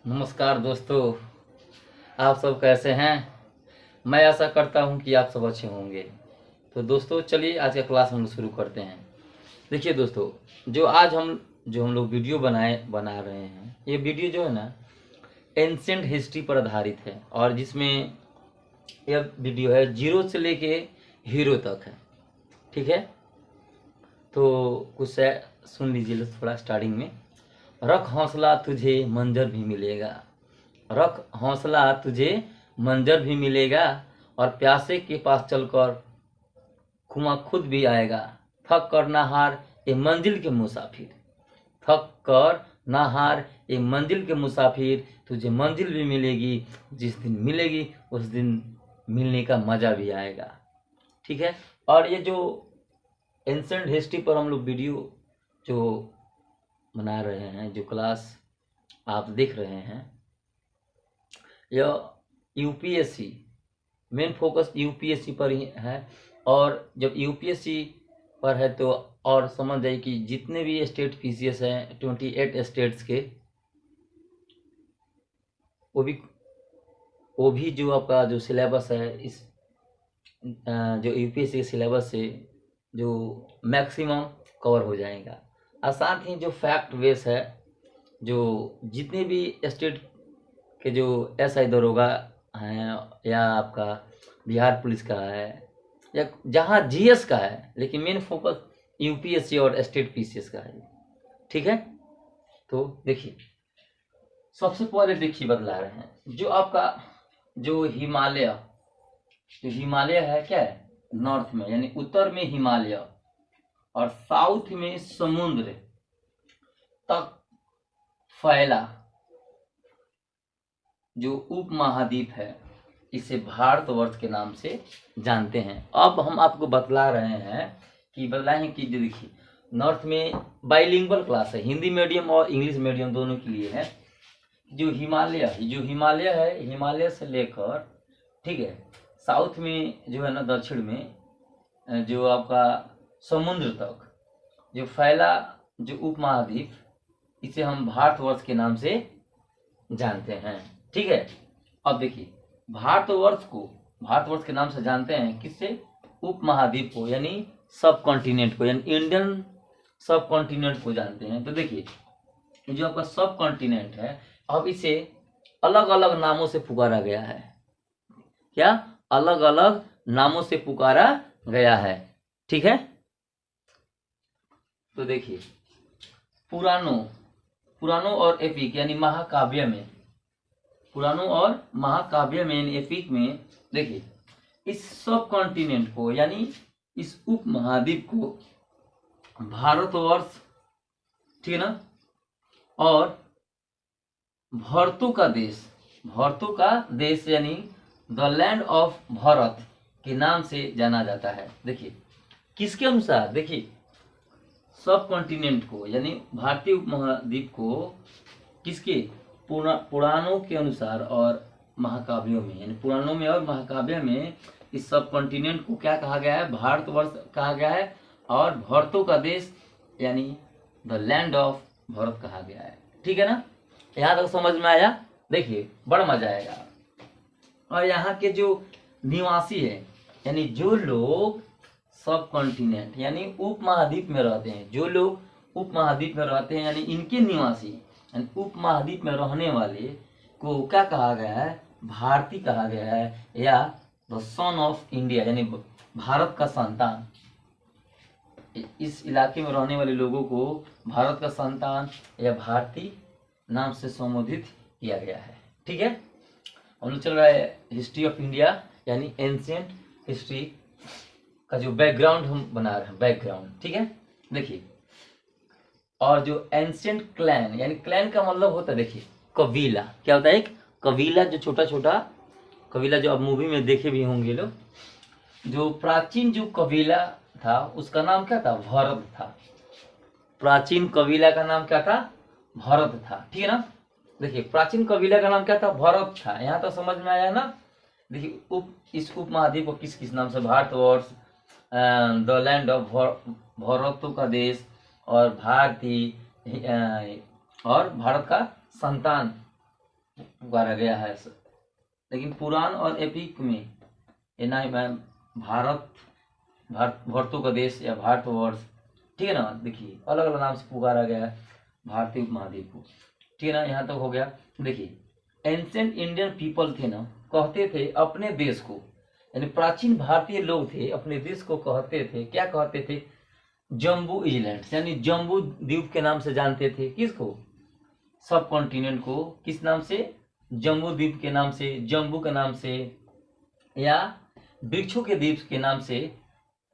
नमस्कार दोस्तों, आप सब कैसे हैं। मैं आशा करता हूं कि आप सब अच्छे होंगे। तो दोस्तों चलिए आज का क्लास हम लोग शुरू करते हैं। देखिए दोस्तों, जो हम लोग वीडियो बना रहे हैं, ये वीडियो जो है ना एंशिएंट हिस्ट्री पर आधारित है और जिसमें यह वीडियो है जीरो से लेके हीरो तक है। ठीक है, तो सुन लीजिए थोड़ा स्टार्टिंग में। रख हौसला तुझे मंजर भी मिलेगा, रख हौसला तुझे मंजर भी मिलेगा, और प्यासे के पास चलकर खुमा खुद भी आएगा। थक कर ना हार ये मंजिल के मुसाफिर, थक कर ना हार ये मंजिल के मुसाफिर, तुझे मंजिल भी मिलेगी, जिस दिन मिलेगी उस दिन मिलने का मजा भी आएगा। ठीक है, और ये जो एंशिएंट हिस्ट्री पर हम लोग वीडियो जो बना रहे हैं, जो क्लास आप देख रहे हैं, यह यूपीएससी मेन फोकस यूपीएससी पर ही है। और जब यूपीएससी पर है तो और समझ जाइए कि जितने भी स्टेट पीसीएस हैं 28 स्टेट्स के, वो भी वो भी जो आपका जो सिलेबस है इस जो यूपीएससी के सिलेबस से जो मैक्सिमम कवर हो जाएगा। और साथ ही जो फैक्ट बेस है, जो जितने भी स्टेट के जो एसआई दरोगा हैं या आपका बिहार पुलिस का है या जहाँ जीएस का है, लेकिन मेन फोकस यूपीएससी और स्टेट पीसीएस का है। ठीक है, तो देखिए सबसे पहले देखिए बतला रहे हैं जो आपका जो हिमालय है क्या है, नॉर्थ में यानी उत्तर में हिमालय और साउथ में समुद्र तक फैला जो उप महाद्वीप है, इसे भारतवर्ष के नाम से जानते हैं। अब हम आपको बतला रहे हैं कि देखिए नॉर्थ में बाइलिंगुअल क्लास है, हिंदी मीडियम और इंग्लिश मीडियम दोनों के लिए है। जो हिमालय है, हिमालय से लेकर ठीक है साउथ में जो है ना, दक्षिण में जो आपका समुद्र तक जो फैला जो उपमहाद्वीप, इसे हम भारतवर्ष के नाम से जानते हैं। ठीक है, अब देखिए भारतवर्ष के नाम से जानते हैं किससे, उपमहाद्वीप को यानी सब कॉन्टिनेंट को, यानी इंडियन सब कॉन्टिनेंट को जानते हैं। तो देखिए जो आपका सब कॉन्टिनेंट है, अब इसे अलग अलग नामों से पुकारा गया है। क्या अलग अलग नामों से पुकारा गया है। ठीक है, तो देखिए पुराणों और एपिक यानी महाकाव्य में, पुराणों और महाकाव्य में यानी एपिक में देखिए इस सब कॉन्टिनेंट को यानी इस उपमहाद्वीप को भारतवर्ष, ठीक है ना, और भरतों का देश यानी द लैंड ऑफ भारत के नाम से जाना जाता है। देखिए किसके अनुसार, देखिए सब कॉन्टिनेंट को यानी भारतीय उपमहाद्वीप को किसके, पुराणों के अनुसार और महाकाव्यों में, यानी पुराणों में और महाकाव्य में इस सब कॉन्टिनेंट को क्या कहा गया है, भारतवर्ष कहा गया है, और भारतों का देश यानी द लैंड ऑफ भारत कहा गया है। ठीक है ना, यहाँ तक समझ में आया। देखिए बड़ा मजा आएगा। और यहाँ के जो निवासी है यानी जो लोग सब कॉन्टिनेंट यानी उपमहाद्वीप में रहते हैं, जो लोग उपमहाद्वीप में रहते हैं यानी इनके निवासी यानी उपमहाद्वीप में रहने वाले को क्या कहा गया है, भारतीय कहा गया है, या द सन ऑफ इंडिया यानी भारत का संतान। इस इलाके में रहने वाले लोगों को भारत का संतान या भारतीय नाम से संबोधित किया गया है। ठीक है, हम लोग चल रहा है हिस्ट्री ऑफ इंडिया यानी एंशिएंट हिस्ट्री का जो बैकग्राउंड हम बना रहे हैं, बैकग्राउंड। ठीक है, देखिए और जो एंशिएंट क्लैन यानी क्लैन का मतलब होता है, देखिए कबीला क्या होता है, एक कबीला जो छोटा छोटा कबीला जो आप मूवी में देखे भी होंगे लोग, जो प्राचीन जो कबीला था उसका नाम क्या था, भरत था। प्राचीन कबीला का नाम क्या था, भरत था। ठीक है ना, देखिए प्राचीन कबीला का नाम क्या था, भरत था। यहाँ तो समझ में आया ना। देखिए इस उपमहाद्वीप को किस किस नाम से, भारतवर्ष, द लैंड ऑफ भारतों का देश, और भारतीय और भारत का संतान पुकारा गया है। लेकिन पुराण और एपिक में ये ना भारतों का देश या भारतवर्ष, ठीक है ना, देखिए अलग अलग नाम से पुकारा गया है भारतीय उपमहाद्वीप को, ठीक है ना। यहाँ तक हो गया। देखिए एंशिएंट इंडियन पीपल थे ना, कहते थे अपने देश को, यानी प्राचीन भारतीय लोग थे अपने देश को कहते थे, क्या कहते थे, जम्बू आइलैंड, यानी जम्बू द्वीप के नाम से जानते थे। किसको? सब कॉन्टिनेंट को किस नाम से? जम्बू द्वीप के नाम से, जम्बू के नाम से, या वृक्षों के द्वीप के नाम से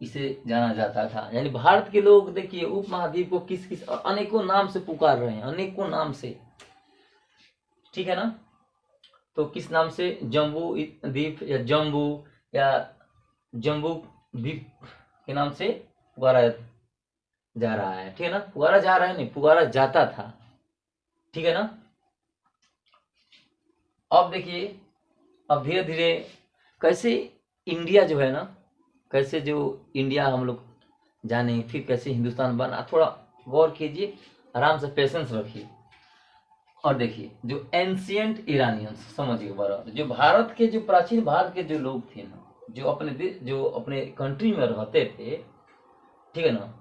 इसे जाना जाता था। यानी भारत के लोग देखिए उपमहाद्वीप को किस किस अनेकों नाम से पुकार रहे हैं, अनेकों नाम से, ठीक है ना। तो किस नाम से? जम्बू द्वीप या जम्बू द्वीप के नाम से पुकारा जा रहा है, ठीक है ना। पुकारा जा रहा है नहीं, पुकारा जाता था, ठीक है ना। अब देखिए अब धीरे धीरे कैसे इंडिया जो है ना, कैसे जो इंडिया हम लोग जाने, फिर कैसे हिंदुस्तान बना, थोड़ा गौर कीजिए, आराम से पेशेंस रखिए और देखिए। जो एंशिएंट ईरानियंस, समझिए बराबर, जो भारत के, जो प्राचीन भारत के जो लोग थे ना, जो अपने कंट्री में रहते थे, ठीक है ना,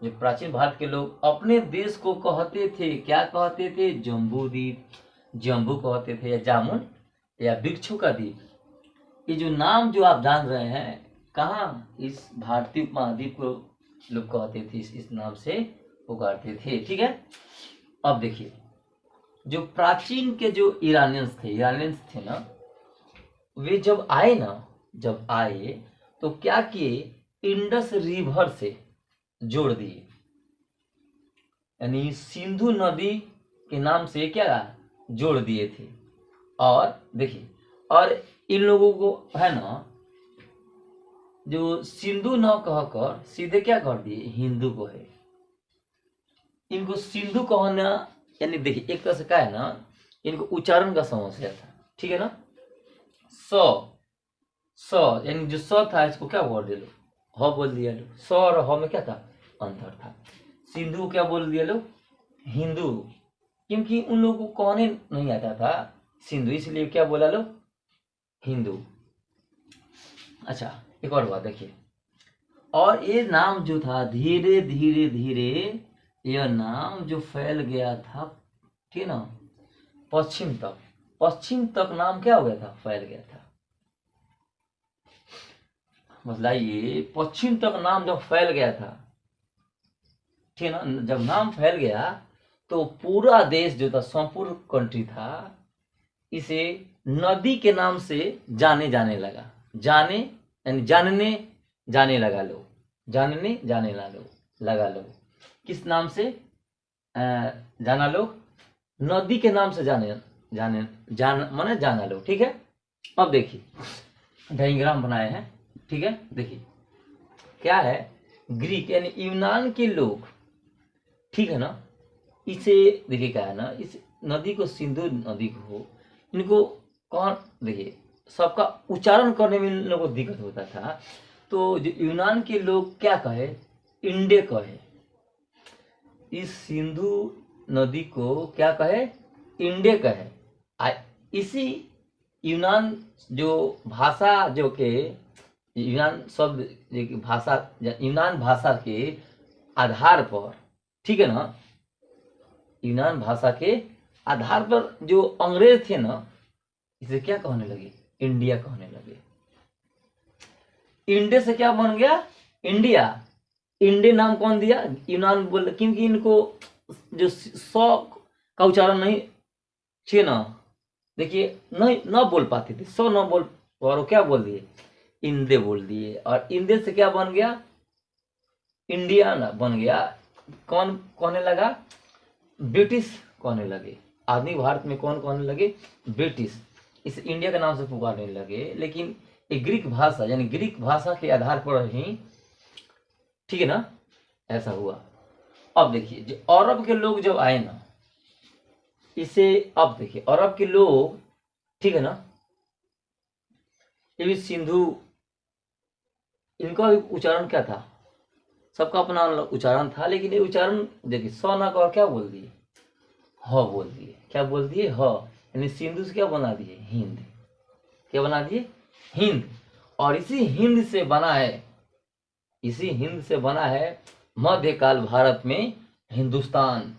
जो प्राचीन भारत के लोग अपने देश को कहते थे, क्या कहते थे? जम्बू द्वीप, जम्बू कहते थे, या जामुन, या वृक्षों का द्वीप। ये जो नाम जो आप जान रहे हैं, कहाँ? इस भारतीय उपमहाद्वीप को लोग कहते थे, इस नाम से पुकारते थे, ठीक है। अब देखिए जो प्राचीन के जो ईरानियंस थे ना, वे जब आए तो क्या किए? इंडस रिवर से जोड़ दिए, यानी सिंधु नदी के नाम से क्या जोड़ दिए थे। और देखिए, और इन लोगों को है ना, जो सिंधु न कहकर सीधे क्या कर दिए? हिंदू को है। इनको सिंधु कहना, यानी देखिए एक तरह से क्या है ना, इनको उच्चारण का समस्या था, ठीक है ना। स यानी जो स था, इसको क्या बोल दिया लोग? ह बोल दिया लोग। स और ह में क्या था? अंतर था। सिंधु क्या बोल दिया लोग? हिंदू, क्योंकि उन लोगों को कहने नहीं आता था सिंधु, इसलिए क्या बोला लोग? हिंदू। अच्छा एक और बात देखिए, और ये नाम जो था धीरे धीरे धीरे यह नाम जो फैल गया था, ठीक ना, पश्चिम तक नाम क्या हो गया था? फैल गया था। बताइए, पश्चिम तक नाम जब फैल गया था, ठीक ना, जब नाम फैल गया तो पूरा देश जो था, संपूर्ण कंट्री था, इसे नदी के नाम से जाने लगा। जानने जाने लगा लोग, जानने जाने लगा लोग। किस नाम से जाना लोग? नदी के नाम से माने जाना लोग, ठीक है। अब देखिए डायग्राम बनाए हैं, ठीक है। देखिए क्या है, ग्रीक यानी यूनान के लोग, ठीक है ना, इसे देखिए क्या है ना, इस नदी को सिंधु नदी को, इनको कौन, देखिए सबका उच्चारण करने में इन लोगों को दिक्कत होता था। तो जो यूनान के लोग क्या कहे? इंडे कहे। इस सिंधु नदी को क्या कहे? इंडे कहे। इसी यूनान जो भाषा जो के यूनान शब्द भाषा, यूनान भाषा के आधार पर, ठीक है ना, यूनान भाषा के आधार पर जो अंग्रेज थे ना, इसे क्या कहने लगे? इंडिया कहने लगे। इंडे से क्या बन गया? इंडिया। इंडे नाम कौन दिया? यूनान बोल, क्योंकि इनको जो सौ का उच्चारण नहीं थे ना, देखिए नहीं न बोल पाते थे, सौ न बोल, और क्या बोल दिए? इंदे बोल दिए। और इंदे से क्या बन गया? इंडिया ना बन गया। कौन कहने लगा? ब्रिटिश कहने लगे। आधुनिक भारत में कौन कहने लगे? ब्रिटिश। इस इंडिया के नाम से पुकारने लगे। लेकिन एक ग्रीक भाषा, यानी ग्रीक भाषा के आधार पर ही, ठीक है ना, ऐसा हुआ। अब देखिए जो अरब के लोग जब आए ना, इसे अब देखिए अरब के लोग, ठीक है ना, ये भी सिंधु, इनका भी उच्चारण क्या था? सबका अपना उच्चारण था, लेकिन ये उच्चारण देखिए स ना का क्या बोल दिए? ह बोल दिए। क्या बोल दिए? ह। यानी सिंधु से क्या बना दिए, हिंद। क्या बना दिए, हिंद। और इसी हिंद से बना है, इसी हिंद से बना है मध्यकाल भारत में हिंदुस्तान।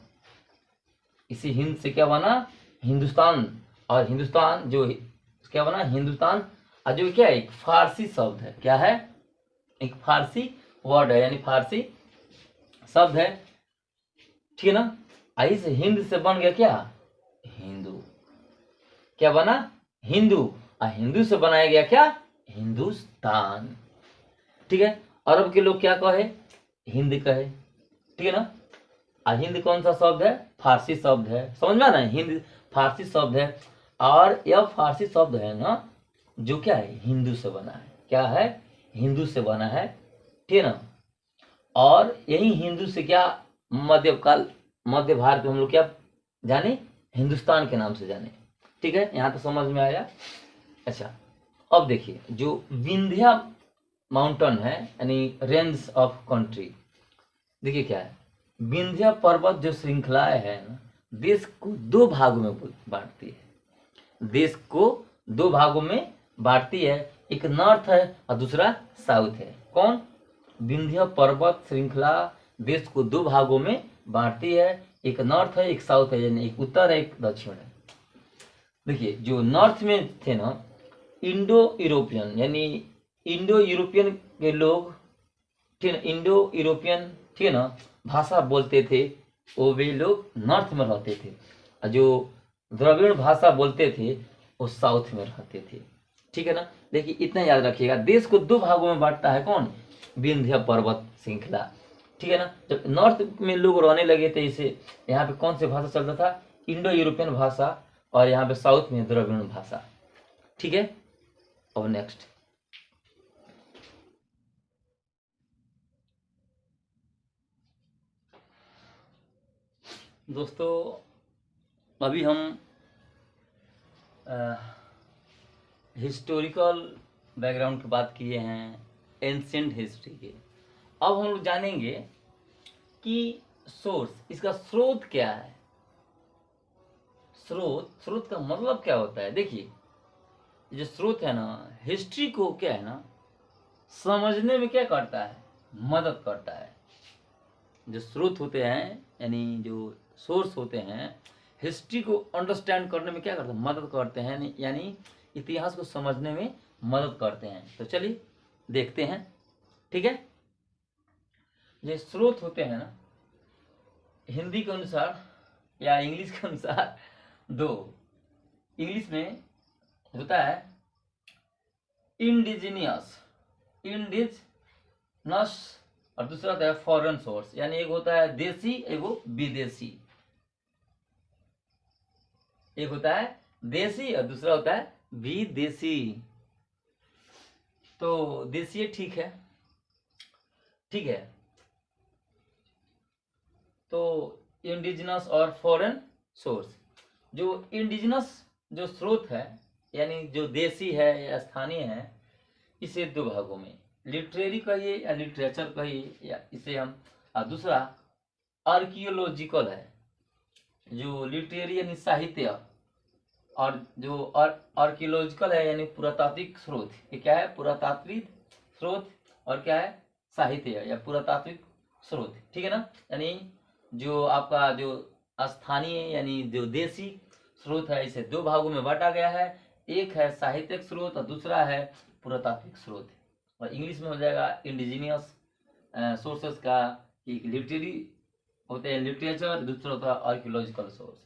इसी हिंद से क्या बना, हिंदुस्तान। और हिंदुस्तान जो क्या बना, हिंदुस्तान। और जो क्या है, एक फारसी शब्द है। क्या है, एक फारसी वर्ड है, यानी फारसी शब्द है। ठीक है ना। इस हिंद से बन गया क्या, हिंदू। क्या बना, हिंदू। और हिंदू से बनाया गया क्या, हिंदुस्तान। ठीक है। अरब के लोग क्या कहे, हिंद कहे। ठीक है ना। हिंद कौन सा शब्द है, फारसी शब्द है। समझ में आ रहा है, हिंद फारसी शब्द है। और यह फारसी शब्द है ना, जो क्या है, हिंदू से बना है। क्या है, हिंदू से बना है। ठीक है ना। और यही हिंदू से क्या, मध्यकाल मध्य भारत में हम लोग क्या जाने, हिंदुस्तान के नाम से जाने। ठीक है, यहाँ तो समझ में आया। अच्छा, अब देखिए जो विंध्या माउंटेन है, यानी रेंज ऑफ कंट्री। देखिए क्या है, विंध्या पर्वत जो श्रृंखलाएं है ना, देश को दो भागों में बांटती है। देश को दो भागों में बांटती है, एक नॉर्थ है और दूसरा साउथ है। कौन, विंध्या पर्वत श्रृंखला देश को दो भागों में बांटती है, एक नॉर्थ है एक साउथ है, यानी एक उत्तर है एक दक्षिण है। देखिए जो नॉर्थ में थे ना, इंडो यूरोपियन, यानी इंडो यूरोपियन के लोग, ठीक है, इंडो यूरोपियन, ठीक है ना, भाषा बोलते थे, वो वे लोग नॉर्थ में रहते थे। और जो द्रविड़ भाषा बोलते थे वो साउथ में रहते थे। ठीक है ना। देखिए इतना याद रखिएगा, देश को दो भागों में बांटता है कौन, विंध्य पर्वत श्रृंखला। ठीक है ना। जब नॉर्थ में लोग रहने लगे थे, इसे यहाँ पे कौन सी भाषा चलता था, इंडो यूरोपियन भाषा, और यहाँ पे साउथ में द्रविड़ भाषा। ठीक है। अब नेक्स्ट, दोस्तों अभी हम हिस्टोरिकल बैकग्राउंड की बात किए हैं, एंशिएंट हिस्ट्री के। अब हम लोग जानेंगे कि सोर्स, इसका स्रोत क्या है। स्रोत का मतलब क्या होता है। देखिए जो स्रोत है ना, हिस्ट्री को क्या है ना, समझने में क्या करता है, मदद करता है। जो स्रोत होते हैं, यानी जो सोर्स होते हैं, हिस्ट्री को अंडरस्टैंड करने में क्या करते हैं, मदद करते हैं, यानी इतिहास को समझने में मदद करते हैं। तो चलिए देखते हैं। ठीक है। ये स्रोत होते हैं ना, हिंदी के अनुसार या इंग्लिश के अनुसार दो। इंग्लिश में होता है इंडिजिनियस, इंडिजिनस, और दूसरा होता है फॉरेन सोर्स, यानी एक होता है देसी, एक वो विदेशी। एक होता है देसी और दूसरा होता है विदेशी। तो देसी ठीक है, ठीक है। तो इंडिजिनस और फॉरेन सोर्स। जो इंडिजिनस जो स्रोत है, यानी जो देसी है या स्थानीय है, इसे दो भागों में, लिटरेरी कहिए या लिटरेचर कहिए, या इसे हम, और दूसरा आर्कियोलॉजिकल है। जो लिटरेरी यानी साहित्य, और जो आर्कियोलॉजिकल है यानी पुरातात्विक स्रोत। ये क्या है, पुरातात्विक स्रोत, और क्या है, साहित्य या पुरातात्विक स्रोत। ठीक है ना। यानी जो आपका जो स्थानीय यानी जो देसी स्रोत है, इसे दो भागों में बांटा गया है। एक है साहित्यिक स्रोत और दूसरा है पुरातात्विक स्रोत। और इंग्लिश में हो जाएगा इंडिजिनियस सोर्सेस का, एक लिटरेरी होते हैं लिटरेचर, दूसरा होता है आर्कियोलॉजिकल सोर्स।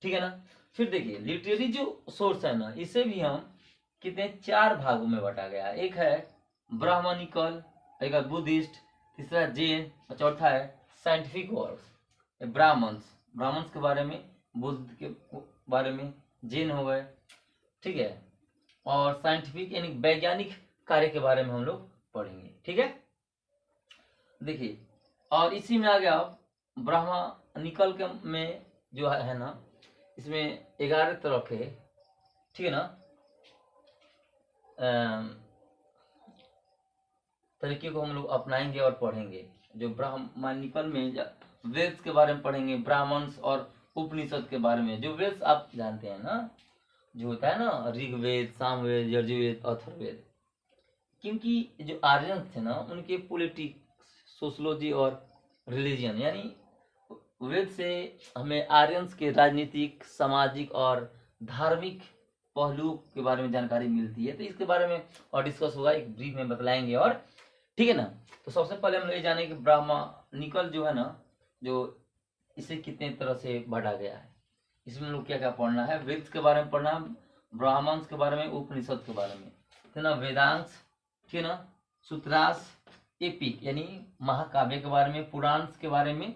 ठीक है ना। फिर देखिए लिटरेरी जो सोर्स है ना, इसे भी हम कितने, चार भागों में बांटा गया है। एक है ब्राह्मणिकल, एक है बुद्धिस्ट, तीसरा जैन, और चौथा है साइंटिफिक वर्क्स। ब्राह्मण्स के बारे में, बुद्ध के बारे में, जैन हो गए। ठीक है। और साइंटिफिक यानी वैज्ञानिक कार्य के बारे में हम लोग पढ़ेंगे। ठीक है। देखिए और इसी में आ गया ब्राह्मणिकल के में जो है ना, इसमें 11 तरह के, ठीक है ना, तरीके को हम लोग अपनाएंगे और पढ़ेंगे। जो ब्राह्मणिकल में वेद के बारे में पढ़ेंगे, ब्राह्मण्स और उपनिषद के बारे में। जो वेद आप जानते हैं ना, जो होता है ना, ऋग्वेद, सामवेद, यजुर्वेद, अथर्ववेद। क्योंकि जो आर्यन थे ना, उनके पॉलिटिक्स, सोशोलॉजी और रिलीजन, यानी वेद से हमें आर्यंस के राजनीतिक, सामाजिक और धार्मिक पहलू के बारे में जानकारी मिलती है। तो इसके बारे में और डिस्कस होगा, एक ब्रीफ में बतलाएंगे। और ठीक है ना। तो सबसे पहले हम लोग ये जाने कि ब्राह्मणिकल जो है ना, जो इसे कितने तरह से बांटा गया है, इसमें हम लोग क्या क्या पढ़ना है। वेद के बारे में पढ़ना है, ब्राह्मण्स के बारे में, उपनिषद के बारे में, है ना, वेदांश, ठीक है ना, सूत्रास, एपिक यानी महाकाव्य के बारे में, पुराण के बारे में,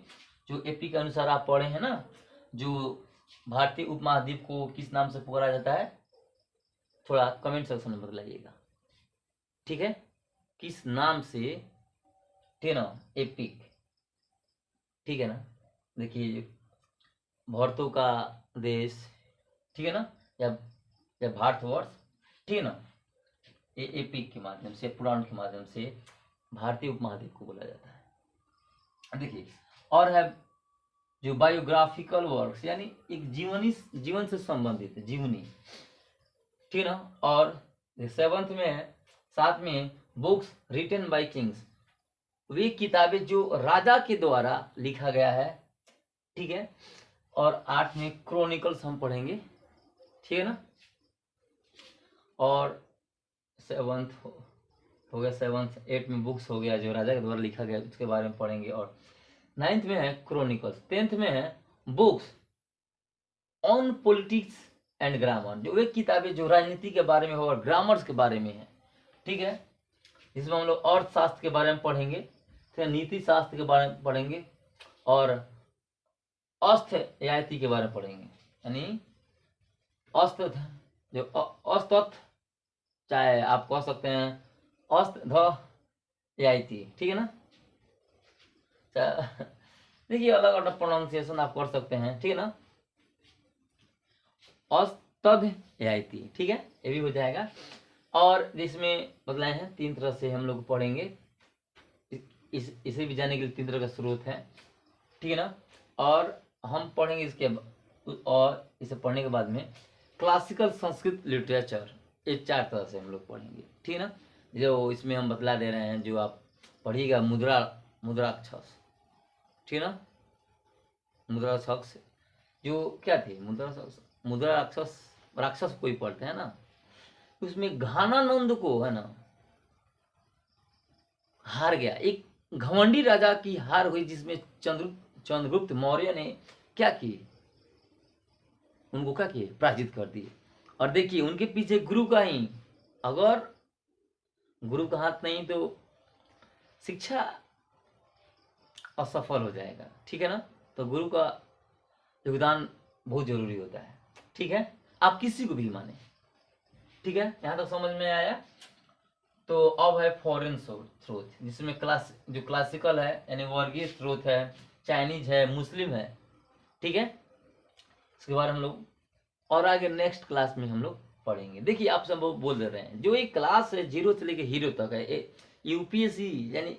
जो एपिक के अनुसार आप पढ़े हैं ना, जो भारतीय उपमहाद्वीप को किस नाम से पुकारा जाता है, थोड़ा कमेंट सेक्शन में बतलाइएगा, ठीक है, किस नाम से, ठीक है ना, एपिक, ठीक है ना। देखिए, भारतों का देश, ठीक है ना, या भारतवर्ष, ठीक है ना, ये एपिक के माध्यम से, पुराण के माध्यम से भारतीय उपमहाद्वीप को बोला जाता है। देखिए, और है जो बायोग्राफिकल वर्क्स, यानी एक जीवन से संबंधित जीवनी, ठीक है ना। और सेवंथ में है, साथ में बुक्स रिटन बाय किंग्स, वे किताबें जो राजा के द्वारा लिखा गया है, ठीक है। और 8 में क्रॉनिकल्स हम पढ़ेंगे, ठीक है ना। और सेवंथ हो गया, 8 में बुक्स हो गया जो राजा के द्वारा लिखा गया, उसके बारे में पढ़ेंगे। और 9th में है क्रॉनिकल्स। 10th में है books on politics and grammar, जो वे किताबें जो राजनीति के बारे में हो और ग्रामर्स के बारे में है, ठीक है। इसमें हम लोग अर्थशास्त्र के बारे में पढ़ेंगे, फिर नीति शास्त्र के बारे में पढ़ेंगे, और अस्थयाति के बारे में पढ़ेंगे, यानी अस्त जो अस्तथ, चाहे आप कह सकते हैं अस्थयाति, ठीक है ना। देखिए, अलग अलग प्रोनाउंसिएशन आप कर सकते हैं, ठीक है ना। अस्तयाति, ठीक है, ये भी हो जाएगा। और जिसमें बदलाए हैं 3 तरह से हम लोग पढ़ेंगे, इसे भी जाने के लिए 3 तरह का स्रोत है, ठीक है ना। और हम पढ़ेंगे इसके, और इसे पढ़ने के बाद में क्लासिकल संस्कृत लिटरेचर, ये 4 तरह से हम लोग पढ़ेंगे, ठीक है ना। जो इसमें हम बतला दे रहे हैं, जो आप पढ़िएगा मुद्राक्षस, ठीक है ना। मुद्राक्षस जो क्या थे, मुद्राक्षस राक्षस कोई पढ़ते हैं ना, उसमें घानानंद को, है ना, हार गया, एक घमंडी राजा की हार हुई, जिसमें चंद्रगुप्त मौर्य ने क्या किए, उनको क्या किए, पराजित कर दिए। और देखिए, उनके पीछे गुरु का ही, अगर गुरु का हाथ नहीं तो शिक्षा असफल हो जाएगा, ठीक है ना। तो गुरु का योगदान बहुत जरूरी होता है, ठीक है, आप किसी को भी माने, ठीक है। यहां तक समझ में आया। तो अब है फॉरेन स्रोत, जिसमें जो क्लासिकल है, यानी वर्गीय स्रोत है, चाइनीज है, मुस्लिम है, ठीक है। इसके बारे में हम लोग और आगे नेक्स्ट क्लास में हम लोग पढ़ेंगे। देखिए, आप सब बोल दे रहे हैं, जो एक क्लास है 0 से लेकर हीरो तक है, यूपीएससी, यानी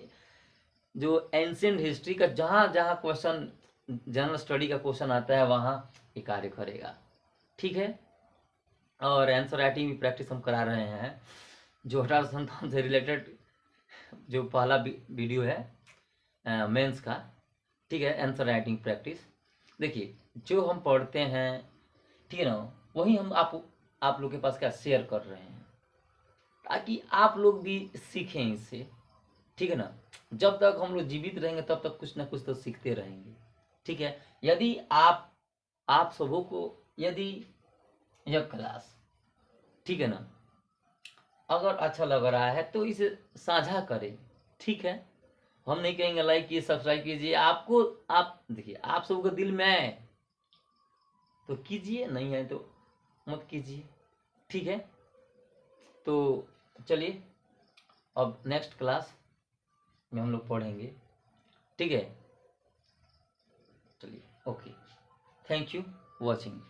जो एंशिएंट हिस्ट्री का जहां जहां क्वेश्चन, जनरल स्टडी का क्वेश्चन आता है, वहां ये कार्य करेगा, ठीक है। और आंसर राइटिंग भी प्रैक्टिस हम करा रहे हैं, जो 1857 से रिलेटेड जो पहला वीडियो है मेंस का, ठीक है, आंसर राइटिंग प्रैक्टिस। देखिए, जो हम पढ़ते हैं, ठीक है ना, वही हम आप लोग के पास क्या शेयर कर रहे हैं, ताकि आप लोग भी सीखें इससे, ठीक है ना। जब तक हम लोग जीवित रहेंगे, तब तक कुछ ना कुछ तो सीखते रहेंगे, ठीक है। यदि आप सबों को, यदि यह क्लास, ठीक है ना, अगर अच्छा लग रहा है तो इसे साझा करें, ठीक है। हम नहीं कहेंगे लाइक कीजिए, सब्सक्राइब कीजिए, आपको, आप देखिए, आप सबके दिल में है तो कीजिए, नहीं है तो मत कीजिए, ठीक है। तो चलिए, अब नेक्स्ट क्लास में हम लोग पढ़ेंगे, ठीक है। चलिए, ओके, थैंक यू वॉचिंग।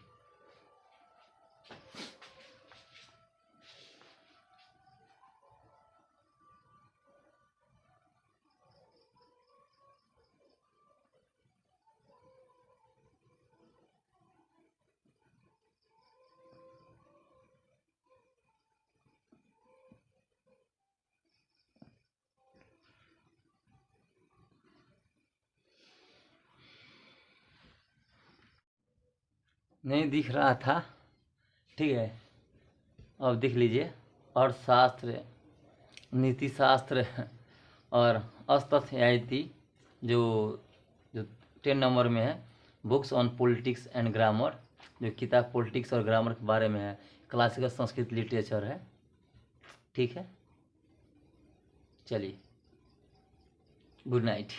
नहीं दिख रहा था, ठीक है, अब देख लीजिए। अर्थशास्त्र, नीति शास्त्र और अर्थशास्त्र जो जो 10 नंबर में है, books on politics and grammar, जो किताब पॉलिटिक्स और ग्रामर के बारे में है, क्लासिकल संस्कृत लिटरेचर है, ठीक है। चलिए, गुड नाइट।